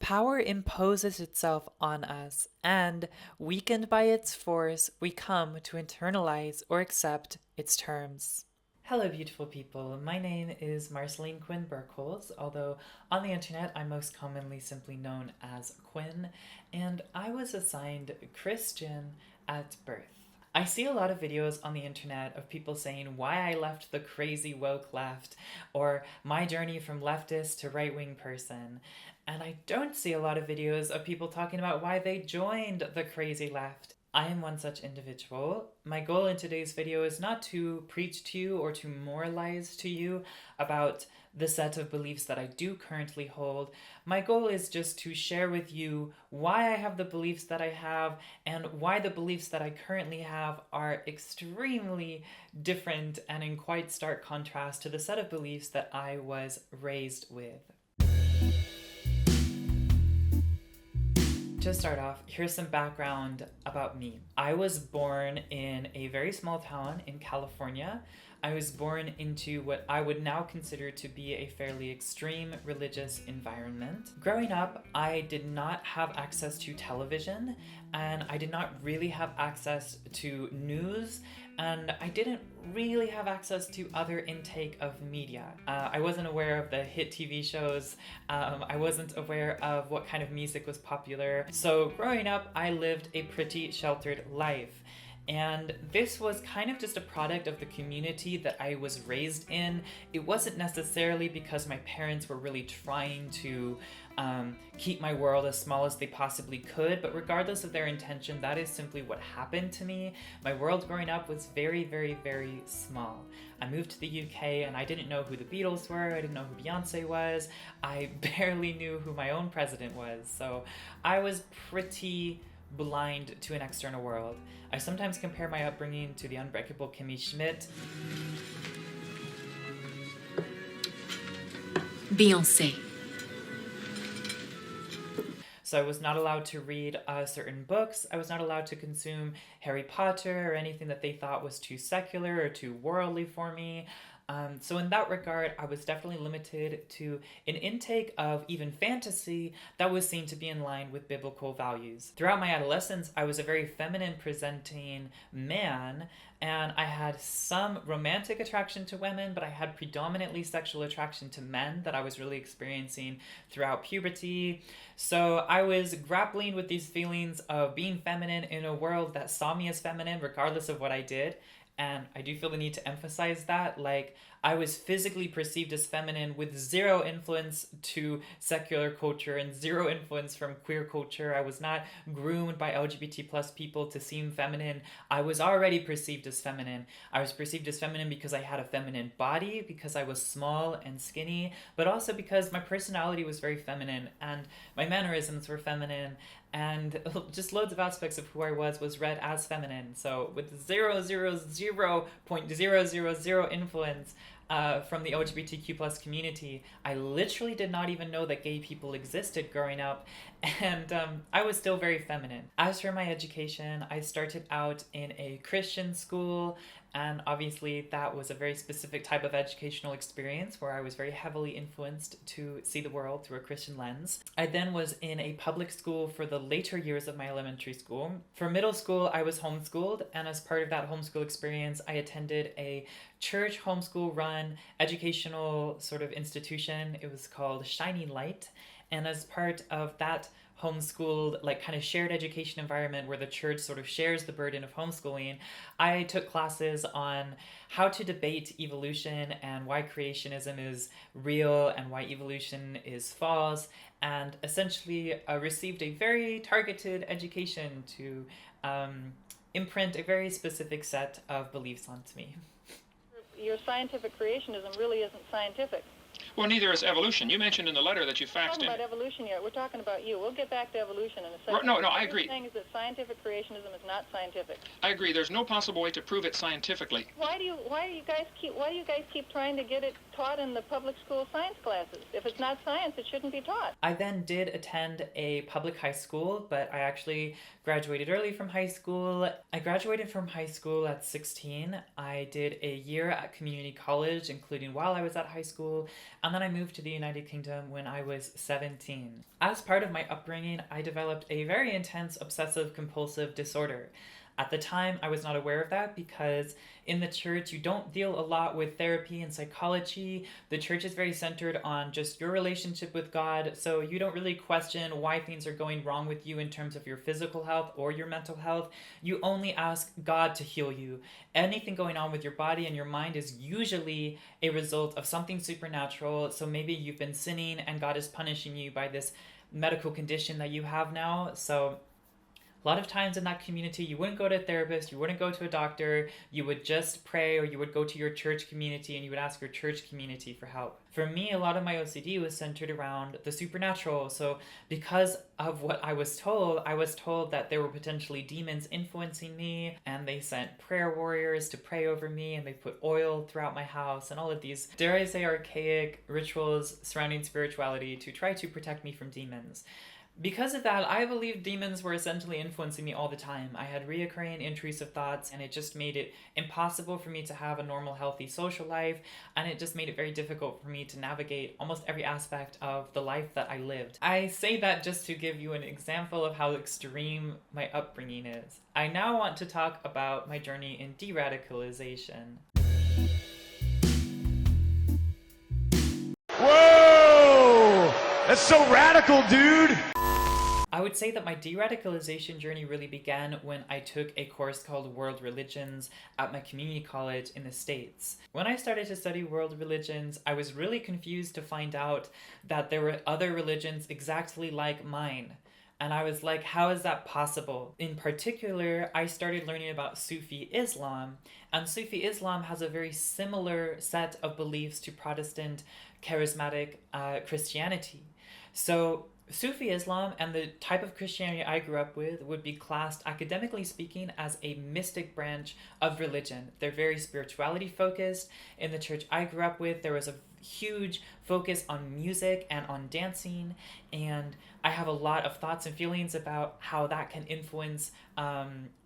Power imposes itself on us, and, weakened by its force, we come to internalize or accept its terms. Hello, beautiful people. My name is Marceline Quinn Burkholz, although on the internet I'm most commonly simply known as Quinn, and I was assigned Christian at birth. I see a lot of videos on the internet of people saying why I left the crazy woke left, or my journey from leftist to right-wing person. And I don't see a lot of videos of people talking about why they joined the crazy left. I am one such individual. My goal in today's video is not to preach to you or to moralize to you about the set of beliefs that I do currently hold. My goal is just to share with you why I have the beliefs that I have and why the beliefs that I currently have are extremely different and in quite stark contrast to the set of beliefs that I was raised with. To start off, here's some background about me. I was born in a very small town in California. I was born into what I would now consider to be a fairly extreme religious environment. Growing up, I did not have access to television, and I did not really have access to news, and I didn't really have access to other intake of media. I wasn't aware of the hit TV shows. I wasn't aware of what kind of music was popular. So growing up, I lived a pretty sheltered life. And this was kind of just a product of the community that I was raised in. It wasn't necessarily because my parents were really trying to keep my world as small as they possibly could, but regardless of their intention, that is simply what happened to me. My world growing up was very, very, very small. I moved to the UK and I didn't know who the Beatles were, I didn't know who Beyonce was, I barely knew who my own president was, so I was pretty blind to an external world. I sometimes compare my upbringing to the unbreakable Kimmy Schmidt. Beyonce. So I was not allowed to read certain books. I was not allowed to consume Harry Potter or anything that they thought was too secular or too worldly for me. So in that regard, I was definitely limited to an intake of even fantasy that was seen to be in line with biblical values. Throughout my adolescence, I was a very feminine presenting man, and I had some romantic attraction to women, but I had predominantly sexual attraction to men that I was really experiencing throughout puberty. So I was grappling with these feelings of being feminine in a world that saw me as feminine regardless of what I did. And I do feel the need to emphasize that, like, I was physically perceived as feminine with zero influence to secular culture and zero influence from queer culture. I was not groomed by LGBT plus people to seem feminine. I was already perceived as feminine. I was perceived as feminine because I had a feminine body, because I was small and skinny, but also because my personality was very feminine and my mannerisms were feminine, and just loads of aspects of who I was read as feminine. So with 0.000 influence from the LGBTQ plus community, I literally did not even know that gay people existed growing up, and I was still very feminine. As for my education, I started out in a Christian school, and obviously that was a very specific type of educational experience where I was very heavily influenced to see the world through a Christian lens. I then was in a public school for the later years of my elementary school. For middle school, I was homeschooled, and as part of that homeschool experience, I attended a church homeschool run educational sort of institution. It was called Shining Light, and as part of that homeschooled, like, kind of shared education environment where the church sort of shares the burden of homeschooling, I took classes on how to debate evolution and why creationism is real and why evolution is false, and essentially received a very targeted education to imprint a very specific set of beliefs onto me. Your scientific creationism really isn't scientific. Well, neither is evolution. You mentioned in the letter that you faxed in. We're talking about evolution yet. We're talking about you. We'll get back to evolution in a second. No, I agree. The thing is that scientific creationism is not scientific. I agree. There's no possible way to prove it scientifically. Why do you guys keep trying to get it taught in the public school science classes? If it's not science, it shouldn't be taught. I then did attend a public high school, but I actually graduated early from high school. I graduated from high school at 16. I did a year at community college, including while I was at high school. And then I moved to the United Kingdom when I was 17. As part of my upbringing, I developed a very intense obsessive-compulsive disorder. At the time, I was not aware of that because in the church, you don't deal a lot with therapy and psychology. The church is very centered on just your relationship with God, so you don't really question why things are going wrong with you in terms of your physical health or your mental health. You only ask God to heal you. Anything going on with your body and your mind is usually a result of something supernatural, so maybe you've been sinning and God is punishing you by this medical condition that you have now. So a lot of times in that community, you wouldn't go to a therapist, you wouldn't go to a doctor, you would just pray, or you would go to your church community and you would ask your church community for help. For me, a lot of my OCD was centered around the supernatural. So because of what I was told that there were potentially demons influencing me, and they sent prayer warriors to pray over me, and they put oil throughout my house, and all of these, dare I say, archaic rituals surrounding spirituality to try to protect me from demons. Because of that, I believed demons were essentially influencing me all the time. I had reoccurring intrusive thoughts, and it just made it impossible for me to have a normal, healthy social life, and it just made it very difficult for me to navigate almost every aspect of the life that I lived. I say that just to give you an example of how extreme my upbringing is. I now want to talk about my journey in de-radicalisation. Whoa! That's so radical, dude! I would say that my de-radicalization journey really began when I took a course called World Religions at my community college in the States. When I started to study world religions, I was really confused to find out that there were other religions exactly like mine. And I was like, how is that possible? In particular, I started learning about Sufi Islam, and Sufi Islam has a very similar set of beliefs to Protestant charismatic Christianity. So Sufi Islam and the type of Christianity I grew up with would be classed, academically speaking, as a mystic branch of religion. They're very spirituality focused. In the church I grew up with, there was a huge focus on music and on dancing, and I have a lot of thoughts and feelings about how that can influence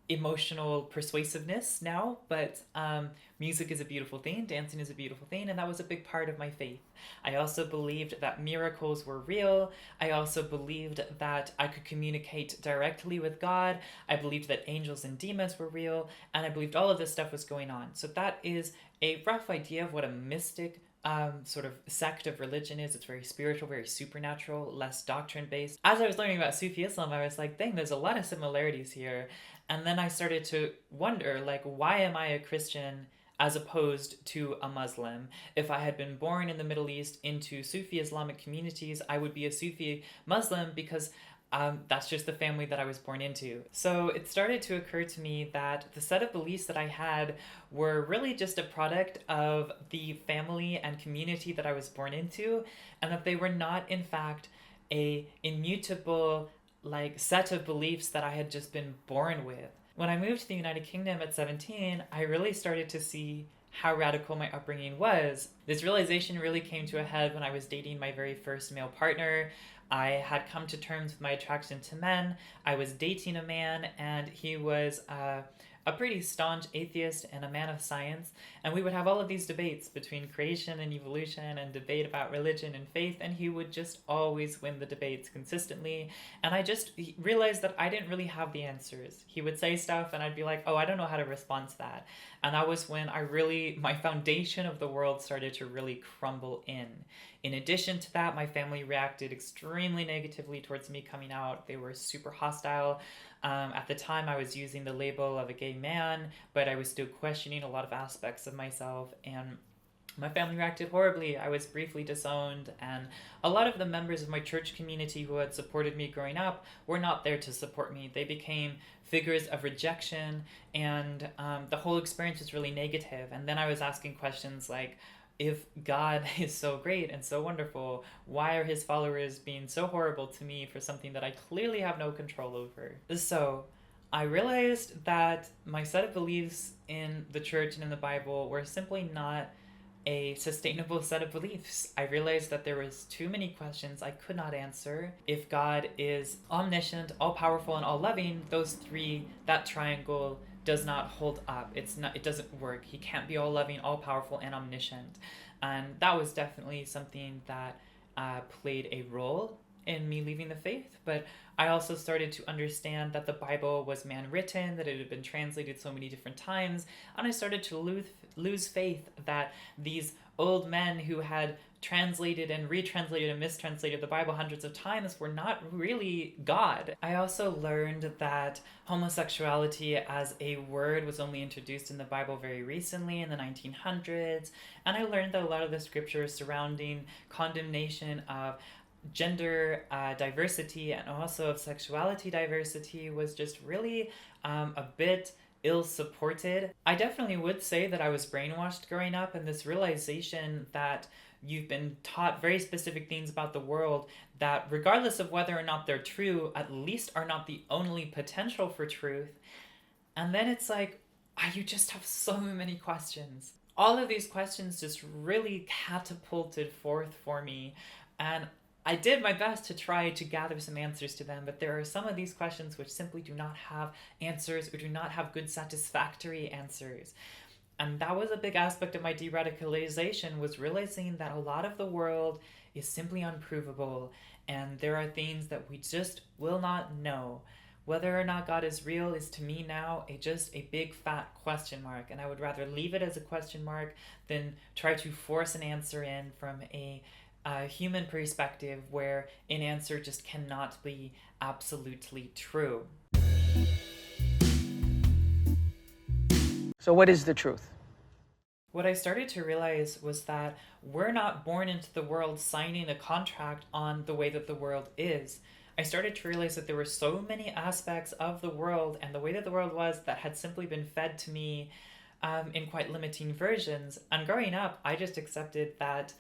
emotional persuasiveness now, but music is a beautiful thing, dancing is a beautiful thing, and that was a big part of my faith. I also believed that miracles were real. I also believed that I could communicate directly with God. I believed that angels and demons were real, and I believed all of this stuff was going on. So that is a rough idea of what a mystic sort of sect of religion is. It's very spiritual, very supernatural, less doctrine-based. As I was learning about Sufi Islam, I was like, dang, there's a lot of similarities here. And then I started to wonder, like, why am I a Christian as opposed to a Muslim? If I had been born in the Middle East into Sufi Islamic communities, I would be a Sufi Muslim because that's just the family that I was born into. So it started to occur to me that the set of beliefs that I had were really just a product of the family and community that I was born into, and that they were not, in fact, a immutable set of beliefs that I had just been born with. When I moved to the United Kingdom at 17, I really started to see how radical my upbringing was. This realization really came to a head when I was dating my very first male partner. I had come to terms with my attraction to men. I was dating a man, and he was a pretty staunch atheist and a man of science, and we would have all of these debates between creation and evolution and debate about religion and faith, and he would just always win the debates consistently. And I just realized that I didn't really have the answers. He would say stuff and I'd be like, oh, I don't know how to respond to that. And that was when my foundation of the world started to really crumble in. In addition to that, my family reacted extremely negatively towards me coming out. They were super hostile. At the time, I was using the label of a gay man, but I was still questioning a lot of aspects of myself, and my family reacted horribly. I was briefly disowned, and a lot of the members of my church community who had supported me growing up were not there to support me. They became figures of rejection, and the whole experience was really negative. And then I was asking questions like, if God is so great and so wonderful, why are his followers being so horrible to me for something that I clearly have no control over? So I realized that my set of beliefs in the church and in the Bible were simply not a sustainable set of beliefs. I realized that there was too many questions I could not answer. If God is omniscient, all-powerful, and all-loving, those three, that triangle, does not hold up. It doesn't work. He can't be all loving, all powerful, and omniscient. And that was definitely something that played a role in me leaving the faith. But I also started to understand that the Bible was man-written, that it had been translated so many different times, and I started to lose faith that these old men who had translated and retranslated and mistranslated the Bible hundreds of times were not really God. I also learned that homosexuality as a word was only introduced in the Bible very recently in the 1900s, and I learned that a lot of the scriptures surrounding condemnation of gender diversity and also of sexuality diversity was just really a bit ill-supported. I definitely would say that I was brainwashed growing up, and this realization that you've been taught very specific things about the world that, regardless of whether or not they're true, at least are not the only potential for truth. And then it's like, you just have so many questions. All of these questions just really catapulted forth for me, and I did my best to try to gather some answers to them, but there are some of these questions which simply do not have answers or do not have good satisfactory answers. And that was a big aspect of my de-radicalization, was realizing that a lot of the world is simply unprovable, and there are things that we just will not know. Whether or not God is real is, to me now, just a big fat question mark, and I would rather leave it as a question mark than try to force an answer in from a human perspective where an answer just cannot be absolutely true. So what is the truth? What I started to realize was that we're not born into the world signing a contract on the way that the world is. I started to realize that there were so many aspects of the world and the way that the world was that had simply been fed to me in quite limiting versions. And growing up, I just accepted that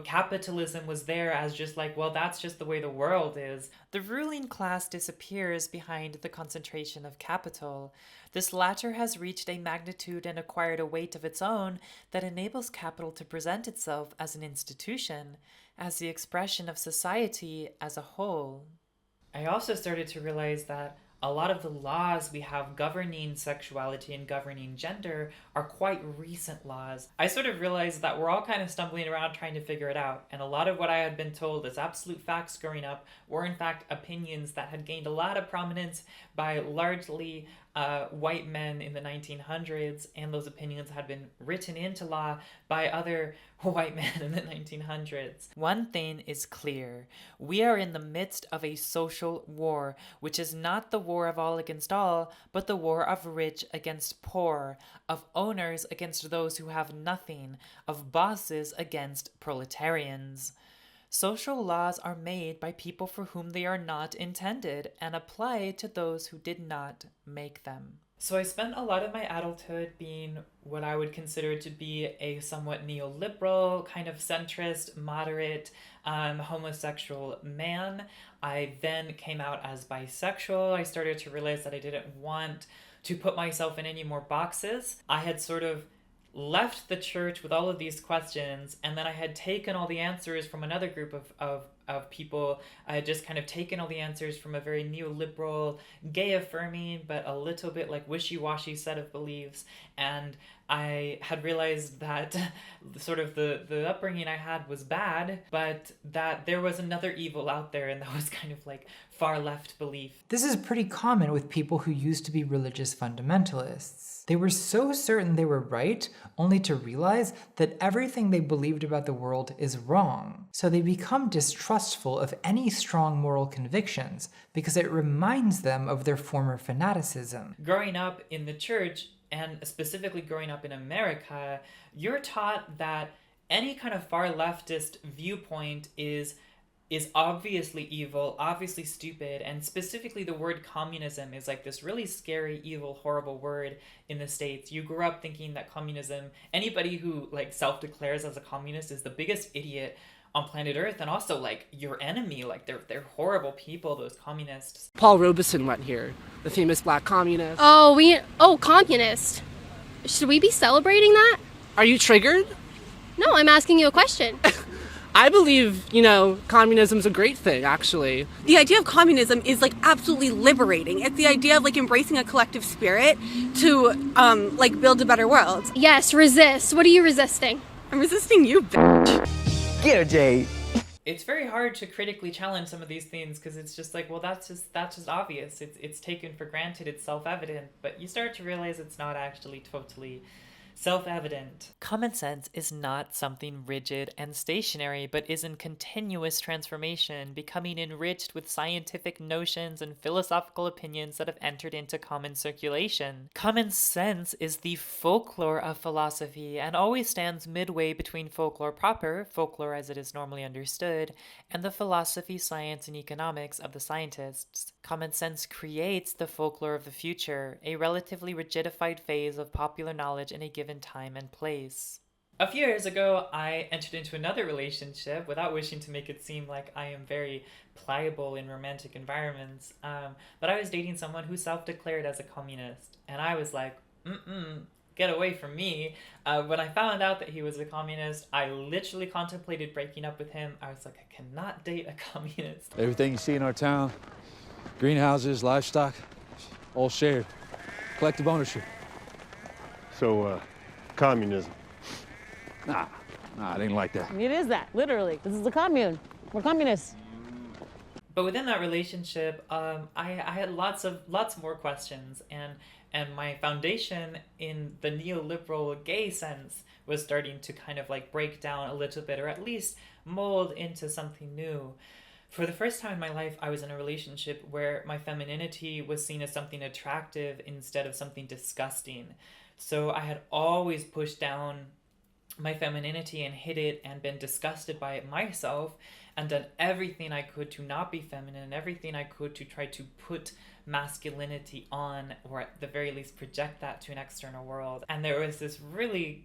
capitalism was there as just like, well, that's just the way the world is. The ruling class disappears behind the concentration of capital. This latter has reached a magnitude and acquired a weight of its own that enables capital to present itself as an institution, as the expression of society as a whole. I also started to realize that a lot of the laws we have governing sexuality and governing gender are quite recent laws. I sort of realized that we're all kind of stumbling around trying to figure it out, and a lot of what I had been told as absolute facts growing up were in fact opinions that had gained a lot of prominence by largely white men in the 1900s, and those opinions had been written into law by other white men in the 1900s. One thing is clear. We are in the midst of a social war, which is not the war of all against all, but the war of rich against poor, of owners against those who have nothing, of bosses against proletarians. Social laws are made by people for whom they are not intended and apply to those who did not make them. So I spent a lot of my adulthood being what I would consider to be a somewhat neoliberal, kind of centrist, moderate, homosexual man. I then came out as bisexual. I started to realize that I didn't want to put myself in any more boxes. I had sort of left the church with all of these questions, and then I had taken all the answers from another group of people. I had just kind of taken all the answers from a very neoliberal, gay-affirming, but a little bit like wishy-washy set of beliefs, and I had realized that sort of the upbringing I had was bad, but that there was another evil out there, and that was kind of like far-left belief. This is pretty common with people who used to be religious fundamentalists. They were so certain they were right, only to realize that everything they believed about the world is wrong. So they become distrustful of any strong moral convictions because it reminds them of their former fanaticism. Growing up in the church, and specifically growing up in America, you're taught that any kind of far leftist viewpoint is obviously evil, obviously stupid, and specifically the word communism is like this really scary, evil, horrible word in the States. You grew up thinking that communism, anybody who like self-declares as a communist is the biggest idiot on planet Earth, and also like your enemy. Like they're horrible people, those communists. Paul Robeson went here, the famous black communist. Communist. Should we be celebrating that? Are you triggered? No, I'm asking you a question. I believe, communism's a great thing, actually. The idea of communism is like absolutely liberating. It's the idea of like embracing a collective spirit to like build a better world. Yes, resist. What are you resisting? I'm resisting you, bitch. Get her, Jade. It's very hard to critically challenge some of these things because it's just like, well, that's just obvious. It's taken for granted. It's self-evident. But you start to realize it's not actually totally self-evident. Common sense is not something rigid and stationary, but is in continuous transformation, becoming enriched with scientific notions and philosophical opinions that have entered into common circulation. Common sense is the folklore of philosophy and always stands midway between folklore proper, folklore as it is normally understood, and the philosophy, science, and economics of the scientists. Common sense creates the folklore of the future, a relatively rigidified phase of popular knowledge in a given time and place. A few years ago, I entered into another relationship without wishing to make it seem like I am very pliable in romantic environments, but I was dating someone who self-declared as a communist, and I was like, get away from me. When I found out that he was a communist, I literally contemplated breaking up with him. I was like, I cannot date a communist. Everything you see in our town, greenhouses, livestock, all shared. Collective ownership. So, communism. Nah, it ain't like that. It is that, literally. This is the commune. We're communists. But within that relationship, I had lots more questions, and my foundation in the neoliberal gay sense was starting to kind of like break down a little bit, or at least mold into something new. For the first time in my life, I was in a relationship where my femininity was seen as something attractive instead of something disgusting. So I had always pushed down my femininity and hid it and been disgusted by it myself and done everything I could to not be feminine, everything I could to try to put masculinity on, or at the very least project that to an external world. And there was this really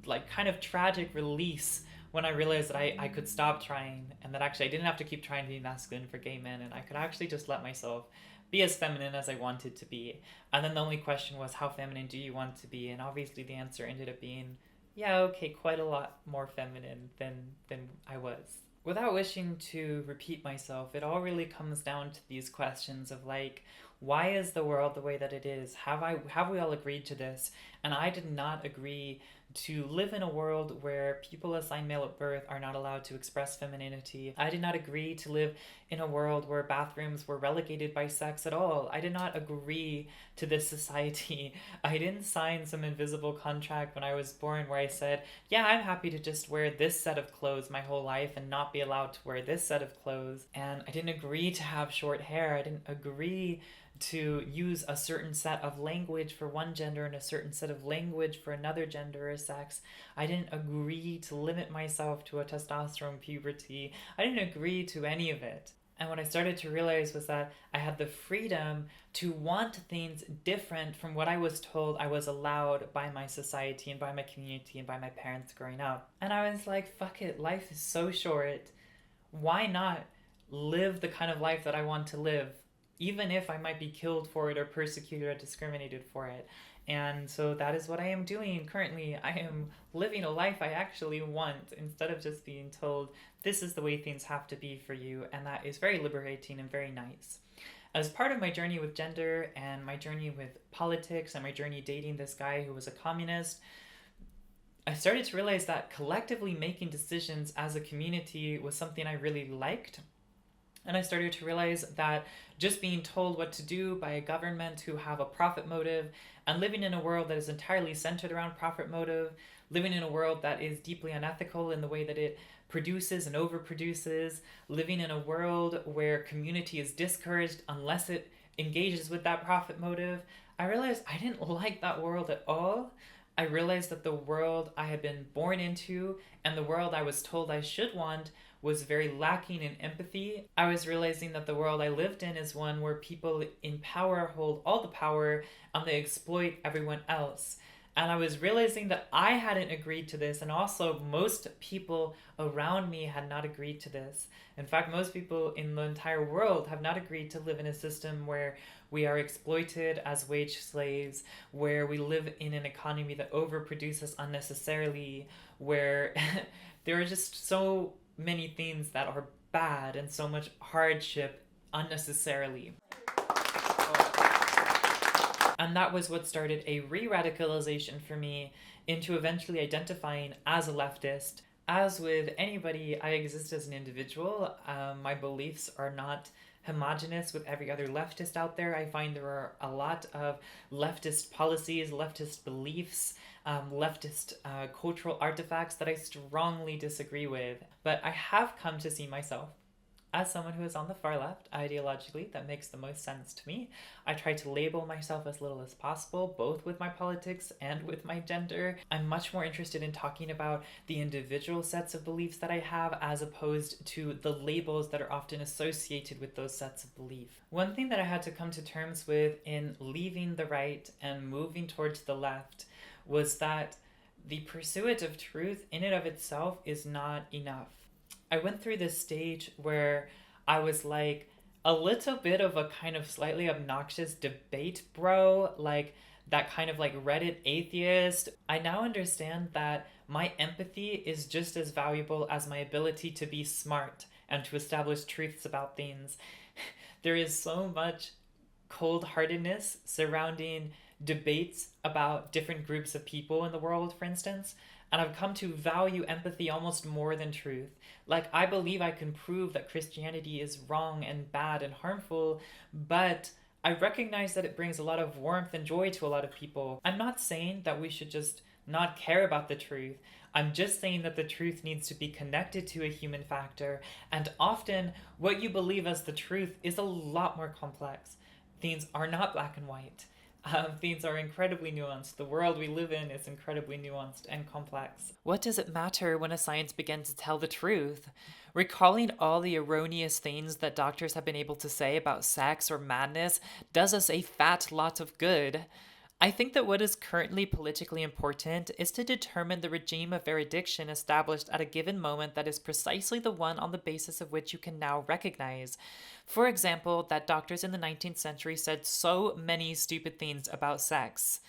like kind of tragic release when I realized that I could stop trying, and that actually I didn't have to keep trying to be masculine for gay men, and I could actually just let myself be as feminine as I wanted to be. And then the only question was, how feminine do you want to be? And obviously the answer ended up being, yeah, okay, quite a lot more feminine than I was. Without wishing to repeat myself, it all really comes down to these questions of like, why is the world the way that it is? Have we all agreed to this? And I did not agree to live in a world where people assigned male at birth are not allowed to express femininity. I did not agree to live in a world where bathrooms were relegated by sex at all. I did not agree to this society. I didn't sign some invisible contract when I was born where I said, yeah, I'm happy to just wear this set of clothes my whole life and not be allowed to wear this set of clothes. And I didn't agree to have short hair. I didn't agree to use a certain set of language for one gender and a certain set of language for another gender or sex. I didn't agree to limit myself to a testosterone puberty. I didn't agree to any of it. And what I started to realize was that I had the freedom to want things different from what I was told I was allowed by my society and by my community and by my parents growing up. And I was like, fuck it, life is so short. Why not live the kind of life that I want to live, even if I might be killed for it or persecuted or discriminated for it? And so that is what I am doing currently. I am living a life I actually want instead of just being told this is the way things have to be for you. And that is very liberating and very nice. As part of my journey with gender and my journey with politics and my journey dating this guy who was a communist, I started to realize that collectively making decisions as a community was something I really liked. And I started to realize that just being told what to do by a government who have a profit motive and living in a world that is entirely centered around profit motive, living in a world that is deeply unethical in the way that it produces and overproduces, living in a world where community is discouraged unless it engages with that profit motive, I realized I didn't like that world at all. I realized that the world I had been born into and the world I was told I should want was very lacking in empathy. I was realizing that the world I lived in is one where people in power hold all the power and they exploit everyone else. And I was realizing that I hadn't agreed to this, and also most people around me had not agreed to this. In fact, most people in the entire world have not agreed to live in a system where we are exploited as wage slaves, where we live in an economy that overproduces unnecessarily, where there are just so many things that are bad and so much hardship unnecessarily. And that was what started a re-radicalization for me into eventually identifying as a leftist. As with anybody, I exist as an individual. My beliefs are not homogenous with every other leftist out there. I find there are a lot of leftist policies, leftist beliefs, leftist cultural artifacts that I strongly disagree with. But I have come to see myself as someone who is on the far left, ideologically. That makes the most sense to me. I try to label myself as little as possible, both with my politics and with my gender. I'm much more interested in talking about the individual sets of beliefs that I have as opposed to the labels that are often associated with those sets of belief. One thing that I had to come to terms with in leaving the right and moving towards the left was that the pursuit of truth in and of itself is not enough. I went through this stage where I was like a little bit of a kind of slightly obnoxious debate bro, like that kind of like Reddit atheist. I now understand that my empathy is just as valuable as my ability to be smart and to establish truths about things. There is so much cold-heartedness surrounding debates about different groups of people in the world, for instance, and I've come to value empathy almost more than truth. Like, I believe I can prove that Christianity is wrong and bad and harmful, but I recognize that it brings a lot of warmth and joy to a lot of people. I'm not saying that we should just not care about the truth. I'm just saying that the truth needs to be connected to a human factor, and often what you believe as the truth is a lot more complex. Things are not black and white. Things are incredibly nuanced. The world we live in is incredibly nuanced and complex. What does it matter when a science begins to tell the truth? Recalling all the erroneous things that doctors have been able to say about sex or madness does us a fat lot of good. I think that what is currently politically important is to determine the regime of verdiction established at a given moment that is precisely the one on the basis of which you can now recognize. For example, that doctors in the 19th century said so many stupid things about sex.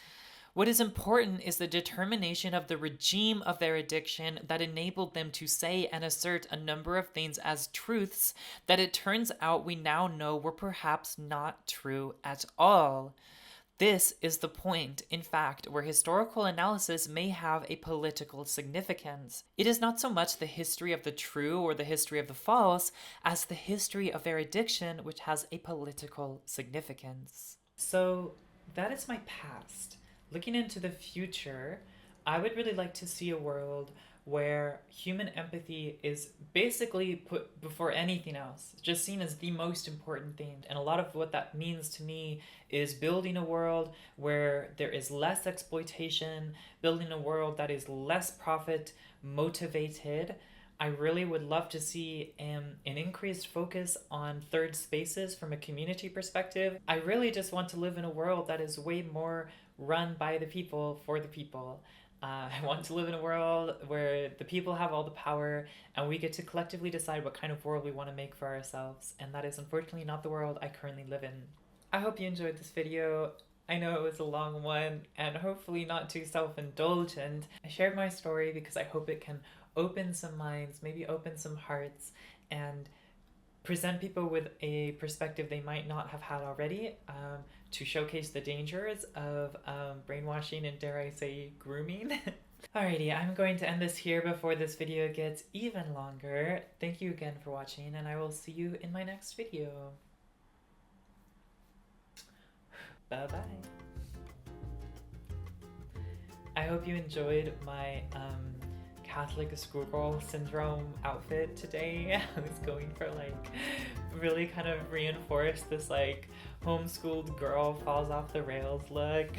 What is important is the determination of the regime of their addiction that enabled them to say and assert a number of things as truths that it turns out we now know were perhaps not true at all. This is the point, in fact, where historical analysis may have a political significance. It is not so much the history of the true or the history of the false, as the history of their addiction which has a political significance. So that is my past. Looking into the future, I would really like to see a world where human empathy is basically put before anything else, just seen as the most important thing. And a lot of what that means to me is building a world where there is less exploitation, building a world that is less profit motivated. I really would love to see an increased focus on third spaces from a community perspective. I really just want to live in a world that is way more run by the people for the people. I want to live in a world where the people have all the power and we get to collectively decide what kind of world we want to make for ourselves. And that is unfortunately not the world I currently live in. I hope you enjoyed this video. I know it was a long one and hopefully not too self-indulgent. I shared my story because I hope it can open some minds, maybe open some hearts, and present people with a perspective they might not have had already, to showcase the dangers of brainwashing and, dare I say, grooming. Alrighty, I'm going to end this here before this video gets even longer. Thank you again for watching, and I will see you in my next video. Bye-bye. I hope you enjoyed my Catholic schoolgirl syndrome outfit today. I was going for like really kind of reinforce this like homeschooled girl falls off the rails look.